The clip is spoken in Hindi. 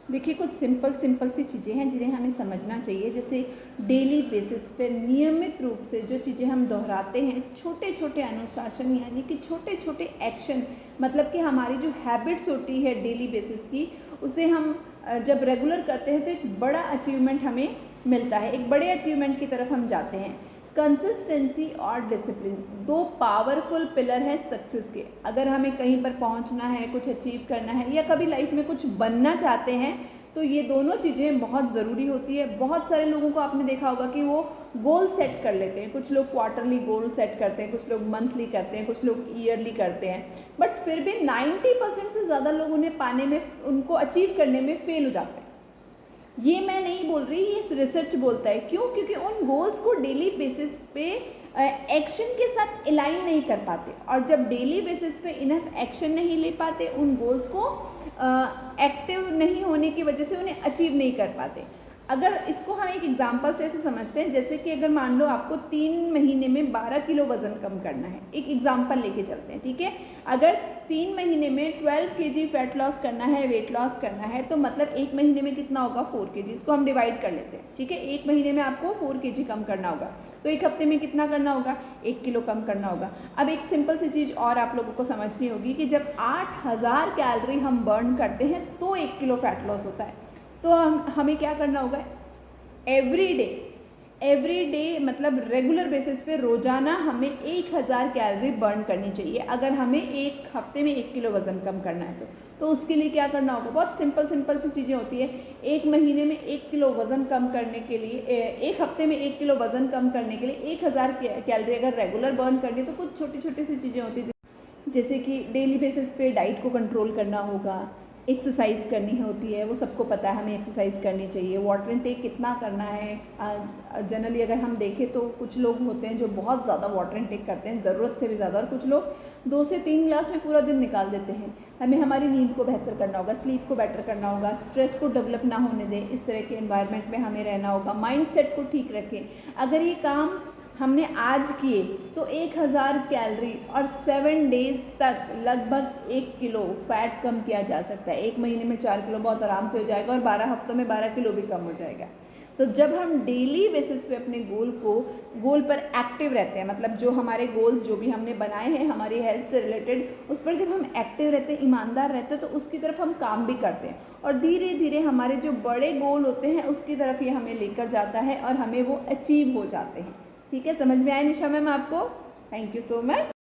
देखिए, कुछ सिंपल सिंपल सी चीज़ें हैं जिन्हें हमें समझना चाहिए। जैसे डेली बेसिस पे नियमित रूप से जो चीज़ें हम दोहराते हैं, छोटे छोटे अनुशासन यानी कि छोटे छोटे एक्शन, मतलब कि हमारी जो हैबिट्स होती है डेली बेसिस की, उसे हम जब रेगुलर करते हैं तो एक बड़ा अचीवमेंट हमें मिलता है, एक बड़े अचीवमेंट की तरफ हम जाते हैं। कंसिस्टेंसी और डिसिप्लिन दो पावरफुल पिलर है सक्सेस के। अगर हमें कहीं पर पहुंचना है, कुछ अचीव करना है, या कभी लाइफ में कुछ बनना चाहते हैं, तो ये दोनों चीज़ें बहुत ज़रूरी होती है। बहुत सारे लोगों को आपने देखा होगा कि वो गोल सेट कर लेते हैं। कुछ लोग क्वार्टरली गोल सेट करते हैं, कुछ लोग मंथली करते हैं, कुछ लोग ईयरली करते हैं, बट फिर भी 90% से ज़्यादा लोग उन्हें पाने में, उनको अचीव करने में फेल हो जाते हैं। ये मैं नहीं बोल रही, ये रिसर्च बोलता है। क्यों? क्योंकि उन गोल्स को डेली बेसिस पे एक्शन के साथ अलाइन नहीं कर पाते, और जब डेली बेसिस पे इनफ एक्शन नहीं ले पाते, उन गोल्स को एक्टिव नहीं होने की वजह से उन्हें अचीव नहीं कर पाते। अगर इसको हम एक एग्जांपल से ऐसे समझते हैं, जैसे कि अगर मान लो आपको 3 महीने में 12 किलो वज़न कम करना है, एक एग्जांपल लेके चलते हैं, ठीक है। अगर 3 महीने में 12 kg फैट लॉस करना है, वेट लॉस करना है, तो मतलब 1 महीने में कितना होगा? 4 kg। इसको हम डिवाइड कर लेते हैं, ठीक है। 1 महीने में आपको 4 kg कम करना होगा, तो 1 हफ्ते में कितना करना होगा? 1 किलो कम करना होगा। अब एक सिंपल सी चीज़ और आप लोगों को समझनी होगी कि जब 8000 कैलोरी हम बर्न करते हैं तो 1 किलो फैट लॉस होता है। तो हमें क्या करना होगा? एवरी डे मतलब रेगुलर बेसिस पे रोज़ाना हमें 1000 कैलोरी बर्न करनी चाहिए, अगर हमें एक हफ्ते में 1 किलो वज़न कम करना है तो उसके लिए क्या करना होगा? बहुत सिंपल सी चीज़ें होती है। 1 महीने में 1 किलो वज़न कम करने के लिए, एक हफ्ते में 1 किलो वज़न कम करने के लिए 1000 कैलोरी अगर रेगुलर बर्न करनी है, तो कुछ छोटी छोटी सी चीज़ें होती है, जैसे कि डेली बेसिस पे डाइट को कंट्रोल करना होगा, एक्सरसाइज करनी होती है, वो सबको पता है, हमें एक्सरसाइज करनी चाहिए। वाटर इनटेक कितना करना है? जनरली अगर हम देखें तो कुछ लोग होते हैं जो बहुत ज़्यादा वाटर इनटेक करते हैं, ज़रूरत से भी ज़्यादा, और कुछ लोग 2 से 3 ग्लास में पूरा दिन निकाल देते हैं। हमें हमारी नींद को बेहतर करना होगा, स्लीप को बेटर करना होगा, स्ट्रेस को डेवलप ना होने दें, इस तरह के एनवायरनमेंट में हमें रहना होगा, माइंड सेट को ठीक रखें। अगर ये काम हमने आज किए तो 1000 कैलोरी और 7 डेज तक लगभग 1 किलो फैट कम किया जा सकता है। 1 महीने में 4 किलो बहुत आराम से हो जाएगा, और 12 हफ्तों में 12 किलो भी कम हो जाएगा। तो जब हम डेली बेसिस पे अपने गोल पर एक्टिव रहते हैं, मतलब जो हमारे गोल्स जो भी हमने बनाए हैं हमारी हेल्थ से रिलेटेड, उस पर जब हम एक्टिव रहते हैं, ईमानदार रहते हैं, तो उसकी तरफ हम काम भी करते हैं, और धीरे धीरे हमारे जो बड़े गोल होते हैं उसकी तरफ ये हमें लेकर जाता है, और हमें वो अचीव हो जाते हैं। ठीक है, समझ में आया निशा मैम आपको? Thank you so much.